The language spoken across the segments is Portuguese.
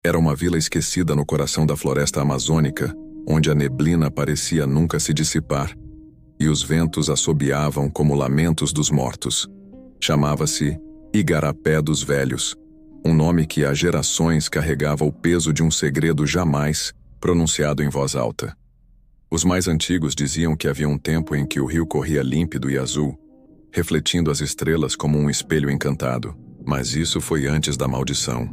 Era uma vila esquecida no coração da floresta amazônica, onde a neblina parecia nunca se dissipar, e os ventos assobiavam como lamentos dos mortos. Chamava-se Igarapé dos Velhos, um nome que há gerações carregava o peso de um segredo jamais pronunciado em voz alta. Os mais antigos diziam que havia um tempo em que o rio corria límpido e azul, refletindo as estrelas como um espelho encantado, mas isso foi antes da maldição.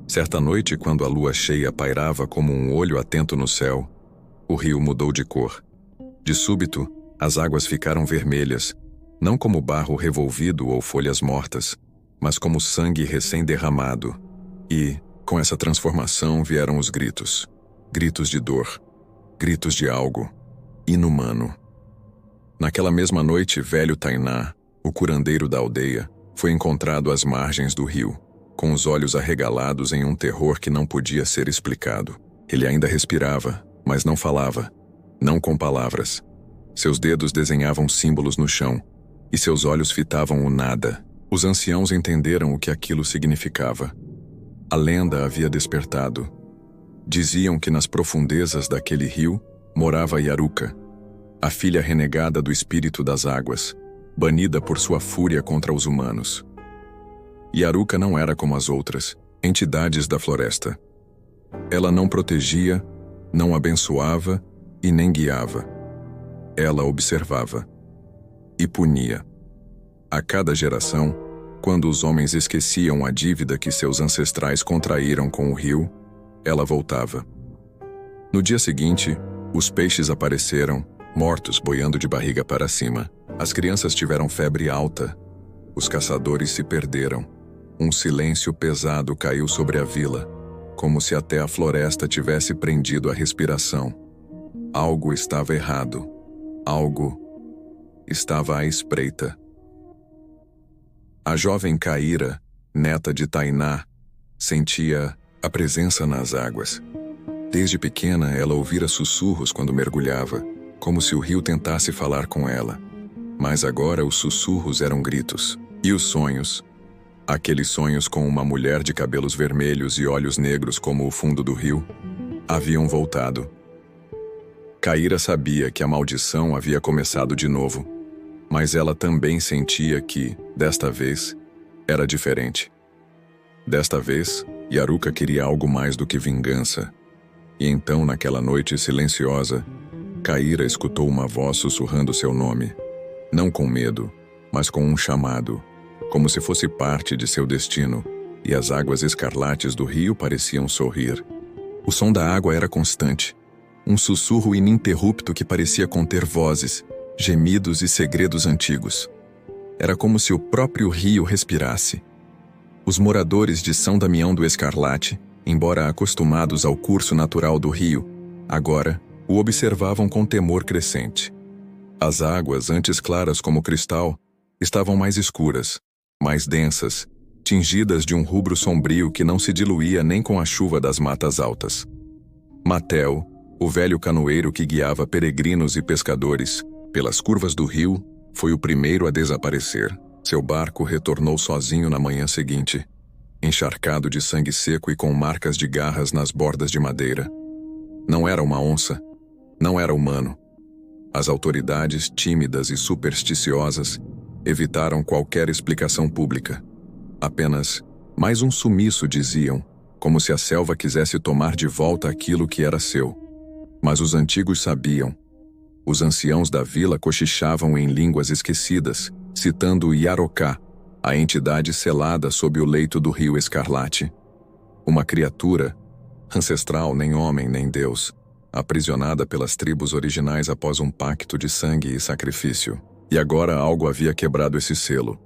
Certa noite, quando a lua cheia pairava como um olho atento no céu, o rio mudou de cor. De súbito, as águas ficaram vermelhas, não como barro revolvido ou folhas mortas, mas como sangue recém-derramado. E, com essa transformação, vieram os gritos. Gritos de dor. Gritos de algo inumano. Naquela mesma noite, velho Tainá, o curandeiro da aldeia, foi encontrado às margens do rio, com os olhos arregalados em um terror que não podia ser explicado. Ele ainda respirava, mas não falava, não com palavras. Seus dedos desenhavam símbolos no chão, e seus olhos fitavam o nada. Os anciãos entenderam o que aquilo significava. A lenda havia despertado. Diziam que nas profundezas daquele rio morava Yaruka, a filha renegada do espírito das águas, banida por sua fúria contra os humanos. Yaruka não era como as outras entidades da floresta. Ela não protegia, não abençoava e nem guiava. Ela observava e punia. A cada geração, quando os homens esqueciam a dívida que seus ancestrais contraíram com o rio, ela voltava. No dia seguinte, os peixes apareceram, mortos, boiando de barriga para cima. As crianças tiveram febre alta. Os caçadores se perderam. Um silêncio pesado caiu sobre a vila, como se até a floresta tivesse prendido a respiração. Algo estava errado. Algo estava à espreita. A jovem Caíra, neta de Tainá, sentia a presença nas águas. Desde pequena, ela ouvira sussurros quando mergulhava, como se o rio tentasse falar com ela. Mas agora os sussurros eram gritos. E os sonhos? Aqueles sonhos com uma mulher de cabelos vermelhos e olhos negros como o fundo do rio, haviam voltado. Caíra sabia que a maldição havia começado de novo, mas ela também sentia que, desta vez, era diferente. Desta vez, Yaruka queria algo mais do que vingança. E então, naquela noite silenciosa, Caíra escutou uma voz sussurrando seu nome. Não com medo, mas com um chamado, como se fosse parte de seu destino, e as águas escarlates do rio pareciam sorrir. O som da água era constante, um sussurro ininterrupto que parecia conter vozes, gemidos e segredos antigos. Era como se o próprio rio respirasse. Os moradores de São Damião do Escarlate, embora acostumados ao curso natural do rio, agora o observavam com temor crescente. As águas, antes claras como cristal, estavam mais escuras, mais densas, tingidas de um rubro sombrio que não se diluía nem com a chuva das matas altas. Matel, o velho canoeiro que guiava peregrinos e pescadores pelas curvas do rio, foi o primeiro a desaparecer. Seu barco retornou sozinho na manhã seguinte, encharcado de sangue seco e com marcas de garras nas bordas de madeira. Não era uma onça, não era humano. As autoridades, tímidas e supersticiosas, evitaram qualquer explicação pública. Apenas, mais um sumiço, diziam, como se a selva quisesse tomar de volta aquilo que era seu. Mas os antigos sabiam. Os anciãos da vila cochichavam em línguas esquecidas, citando Yaroká, a entidade selada sob o leito do rio Escarlate. Uma criatura, ancestral, nem homem nem deus, aprisionada pelas tribos originais após um pacto de sangue e sacrifício. E agora algo havia quebrado esse selo.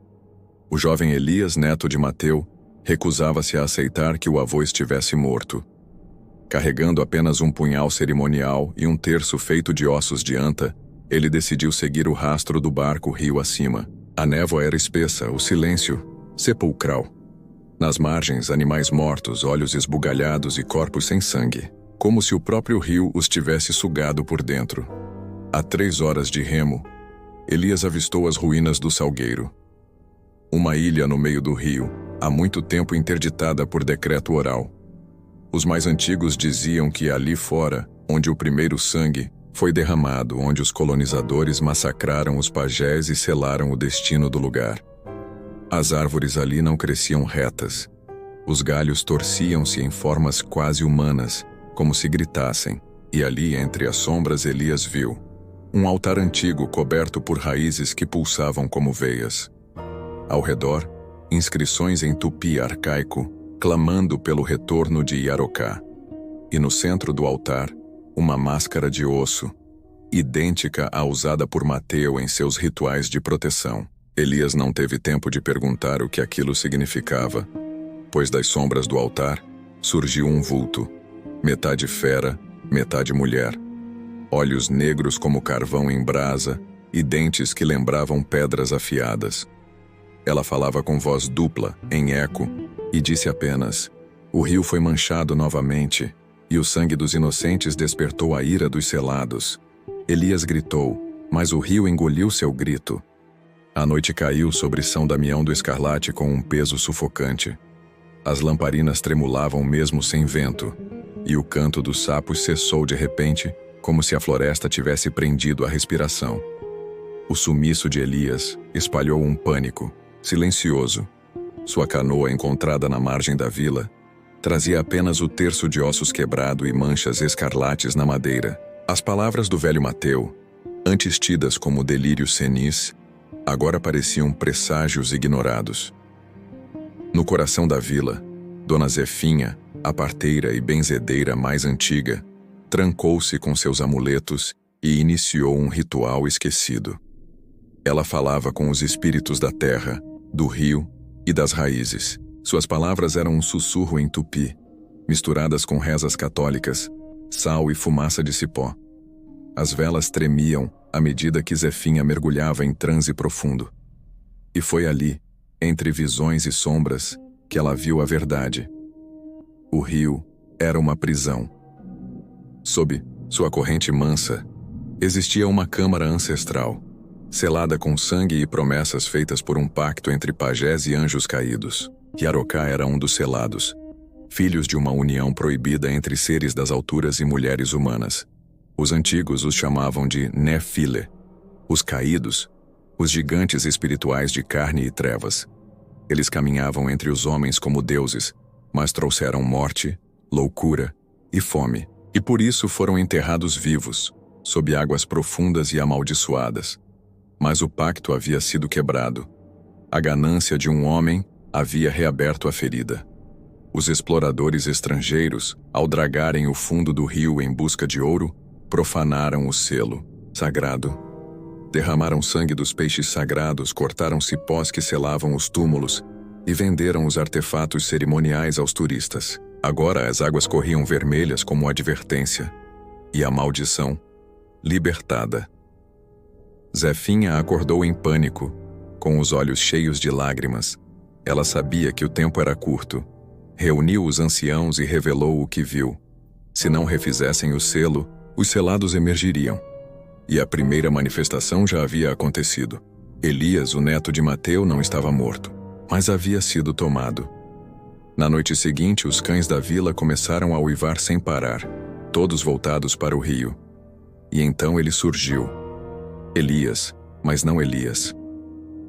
O jovem Elias, neto de Mateu, recusava-se a aceitar que o avô estivesse morto. Carregando apenas um punhal cerimonial e um terço feito de ossos de anta, ele decidiu seguir o rastro do barco rio acima. A névoa era espessa, o silêncio sepulcral. Nas margens, animais mortos, olhos esbugalhados e corpos sem sangue, como se o próprio rio os tivesse sugado por dentro. A 3 horas de remo, Elias avistou as ruínas do Salgueiro. Uma ilha no meio do rio, há muito tempo interditada por decreto oral. Os mais antigos diziam que ali fora, onde o primeiro sangue foi derramado, onde os colonizadores massacraram os pajés e selaram o destino do lugar. As árvores ali não cresciam retas. Os galhos torciam-se em formas quase humanas, como se gritassem, e ali, entre as sombras, Elias viu um altar antigo coberto por raízes que pulsavam como veias. Ao redor, inscrições em tupi arcaico, clamando pelo retorno de Yarocá. E no centro do altar, uma máscara de osso, idêntica à usada por Mateu em seus rituais de proteção. Elias não teve tempo de perguntar o que aquilo significava, pois das sombras do altar surgiu um vulto, metade fera, metade mulher. Olhos negros como carvão em brasa e dentes que lembravam pedras afiadas. Ela falava com voz dupla, em eco, e disse apenas: "O rio foi manchado novamente, e o sangue dos inocentes despertou a ira dos selados." Elias gritou, mas o rio engoliu seu grito. A noite caiu sobre São Damião do Escarlate com um peso sufocante. As lamparinas tremulavam mesmo sem vento, e o canto dos sapos cessou de repente, como se a floresta tivesse prendido a respiração. O sumiço de Elias espalhou um pânico, silencioso. Sua canoa, encontrada na margem da vila, trazia apenas o terço de ossos quebrado e manchas escarlates na madeira. As palavras do velho Mateu, antes tidas como delírios senis, agora pareciam presságios ignorados. No coração da vila, Dona Zefinha, a parteira e benzedeira mais antiga, trancou-se com seus amuletos e iniciou um ritual esquecido. Ela falava com os espíritos da terra, do rio e das raízes. Suas palavras eram um sussurro em tupi, misturadas com rezas católicas, sal e fumaça de cipó. As velas tremiam à medida que Zefinha mergulhava em transe profundo. E foi ali, entre visões e sombras, que ela viu a verdade. O rio era uma prisão. Sob sua corrente mansa, existia uma câmara ancestral, selada com sangue e promessas feitas por um pacto entre pajés e anjos caídos. Yarocá era um dos selados, filhos de uma união proibida entre seres das alturas e mulheres humanas. Os antigos os chamavam de Nefile, os caídos, os gigantes espirituais de carne e trevas. Eles caminhavam entre os homens como deuses, mas trouxeram morte, loucura e fome, e por isso foram enterrados vivos, sob águas profundas e amaldiçoadas. Mas o pacto havia sido quebrado. A ganância de um homem havia reaberto a ferida. Os exploradores estrangeiros, ao dragarem o fundo do rio em busca de ouro, profanaram o selo sagrado. Derramaram sangue dos peixes sagrados, cortaram cipós que selavam os túmulos e venderam os artefatos cerimoniais aos turistas. Agora as águas corriam vermelhas como advertência, e a maldição, libertada. Zefinha acordou em pânico, com os olhos cheios de lágrimas. Ela sabia que o tempo era curto. Reuniu os anciãos e revelou o que viu. Se não refizessem o selo, os selados emergiriam. E a primeira manifestação já havia acontecido. Elias, o neto de Mateu, não estava morto, mas havia sido tomado. Na noite seguinte, os cães da vila começaram a uivar sem parar, todos voltados para o rio. E então ele surgiu. Elias, mas não Elias.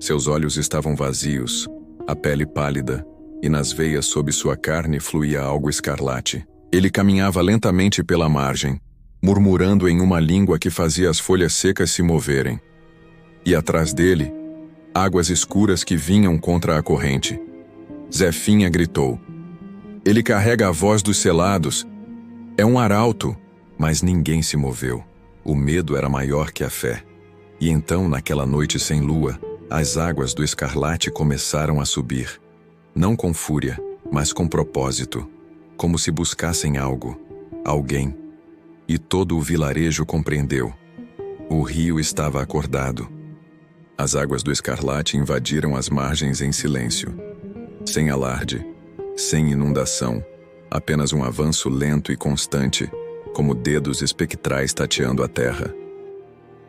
Seus olhos estavam vazios, a pele pálida, e nas veias sob sua carne fluía algo escarlate. Ele caminhava lentamente pela margem, murmurando em uma língua que fazia as folhas secas se moverem. E atrás dele, águas escuras que vinham contra a corrente. Zefinha gritou: "Ele carrega a voz dos selados. É um arauto." Mas ninguém se moveu. O medo era maior que a fé. E então, naquela noite sem lua, as águas do escarlate começaram a subir. Não com fúria, mas com propósito, como se buscassem algo, alguém. E todo o vilarejo compreendeu. O rio estava acordado. As águas do escarlate invadiram as margens em silêncio. Sem alarde, sem inundação, apenas um avanço lento e constante, como dedos espectrais tateando a terra.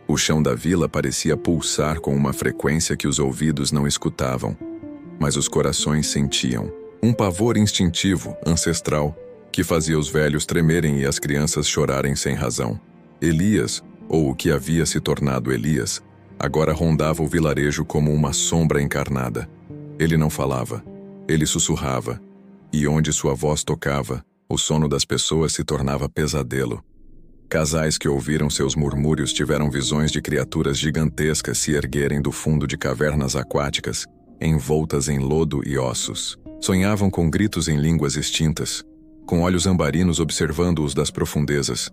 O chão da vila parecia pulsar com uma frequência que os ouvidos não escutavam, mas os corações sentiam. Um pavor instintivo, ancestral, que fazia os velhos tremerem e as crianças chorarem sem razão. Elias, ou o que havia se tornado Elias, agora rondava o vilarejo como uma sombra encarnada. Ele não falava, ele sussurrava, e onde sua voz tocava, o sono das pessoas se tornava pesadelo. Casais que ouviram seus murmúrios tiveram visões de criaturas gigantescas se erguerem do fundo de cavernas aquáticas, envoltas em lodo e ossos. Sonhavam com gritos em línguas extintas, com olhos ambarinos observando-os das profundezas.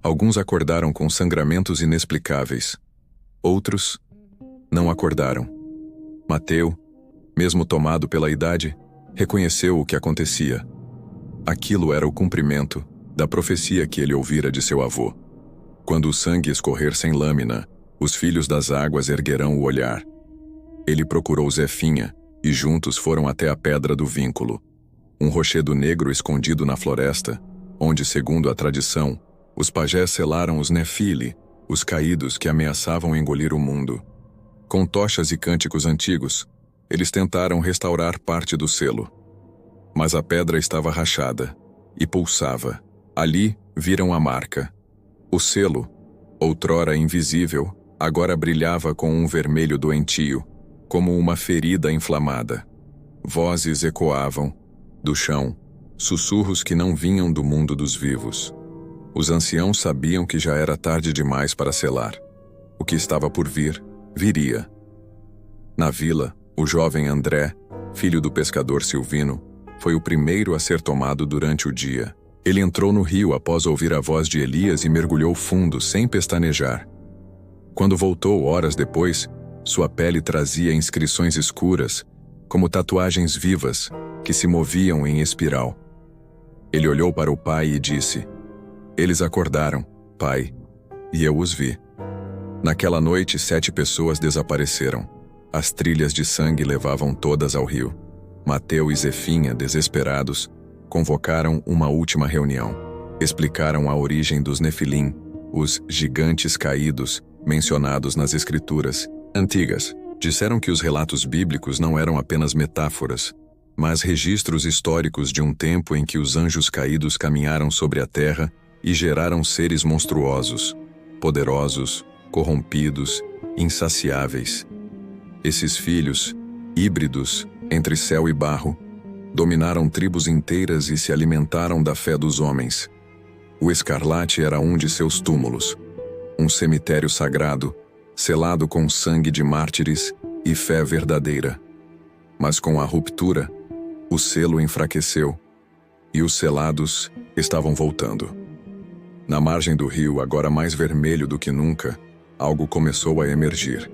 Alguns acordaram com sangramentos inexplicáveis. Outros não acordaram. Mateu, mesmo tomado pela idade, reconheceu o que acontecia. Aquilo era o cumprimento da profecia que ele ouvira de seu avô. Quando o sangue escorrer sem lâmina, os filhos das águas erguerão o olhar. Ele procurou Zefinha, e juntos foram até a Pedra do Vínculo, um rochedo negro escondido na floresta, onde, segundo a tradição, os pajés selaram os Nefili, os caídos que ameaçavam engolir o mundo. Com tochas e cânticos antigos, eles tentaram restaurar parte do selo. Mas a pedra estava rachada e pulsava. Ali viram a marca. O selo, outrora invisível, agora brilhava com um vermelho doentio, como uma ferida inflamada. Vozes ecoavam do chão, sussurros que não vinham do mundo dos vivos. Os anciãos sabiam que já era tarde demais para selar. O que estava por vir, viria. Na vila, o jovem André, filho do pescador Silvino, foi o primeiro a ser tomado durante o dia. Ele entrou no rio após ouvir a voz de Elias e mergulhou fundo, sem pestanejar. Quando voltou horas depois, sua pele trazia inscrições escuras, como tatuagens vivas, que se moviam em espiral. Ele olhou para o pai e disse: "Eles acordaram, pai, e eu os vi." Naquela noite, 7 pessoas desapareceram. As trilhas de sangue levavam todas ao rio. Mateu e Zefinha, desesperados, convocaram uma última reunião. Explicaram a origem dos Nefilim, os gigantes caídos mencionados nas escrituras antigas. Disseram que os relatos bíblicos não eram apenas metáforas, mas registros históricos de um tempo em que os anjos caídos caminharam sobre a terra e geraram seres monstruosos, poderosos, corrompidos, insaciáveis. Esses filhos, híbridos entre céu e barro, dominaram tribos inteiras e se alimentaram da fé dos homens. O Escarlate era um de seus túmulos, um cemitério sagrado, selado com sangue de mártires e fé verdadeira. Mas com a ruptura, o selo enfraqueceu, e os selados estavam voltando. Na margem do rio, agora mais vermelho do que nunca, algo começou a emergir.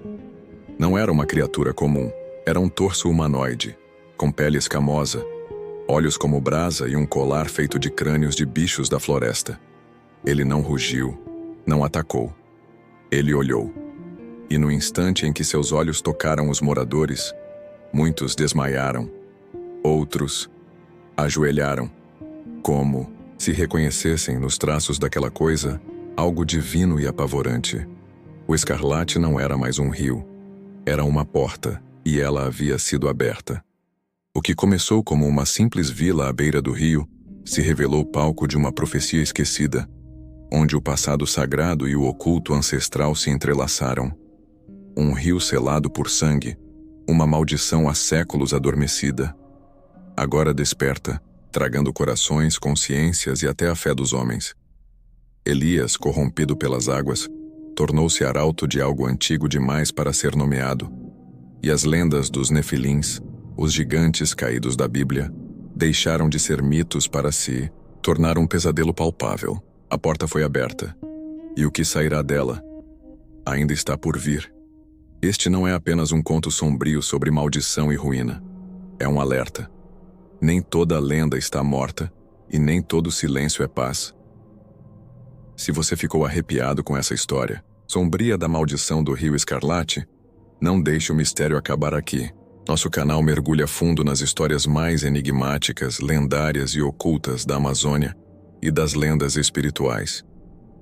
Não era uma criatura comum, era um torso humanoide, com pele escamosa, olhos como brasa e um colar feito de crânios de bichos da floresta. Ele não rugiu, não atacou. Ele olhou. E no instante em que seus olhos tocaram os moradores, muitos desmaiaram. Outros ajoelharam, como se reconhecessem nos traços daquela coisa algo divino e apavorante. O Escarlate não era mais um rio. Era uma porta, e ela havia sido aberta. O que começou como uma simples vila à beira do rio se revelou palco de uma profecia esquecida, onde o passado sagrado e o oculto ancestral se entrelaçaram. Um rio selado por sangue, uma maldição há séculos adormecida. Agora desperta, tragando corações, consciências e até a fé dos homens. Elias, corrompido pelas águas, tornou-se arauto de algo antigo demais para ser nomeado, e as lendas dos Nefilins, os gigantes caídos da Bíblia, deixaram de ser mitos para se tornar um pesadelo palpável. A porta foi aberta, e o que sairá dela ainda está por vir. Este não é apenas um conto sombrio sobre maldição e ruína. É um alerta. Nem toda lenda está morta, e nem todo silêncio é paz. Se você ficou arrepiado com essa história, sombria da maldição do Rio Escarlate, não deixe o mistério acabar aqui. Nosso canal mergulha fundo nas histórias mais enigmáticas, lendárias e ocultas da Amazônia e das lendas espirituais.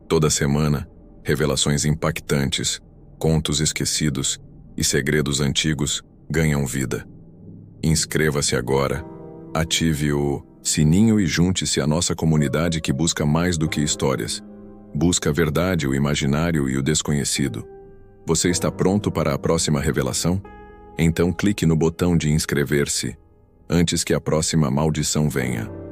Toda semana, revelações impactantes, contos esquecidos e segredos antigos ganham vida. Inscreva-se agora, ative o sininho e junte-se à nossa comunidade que busca mais do que histórias. Busca a verdade, o imaginário e o desconhecido. Você está pronto para a próxima revelação? Então clique no botão de inscrever-se, antes que a próxima maldição venha.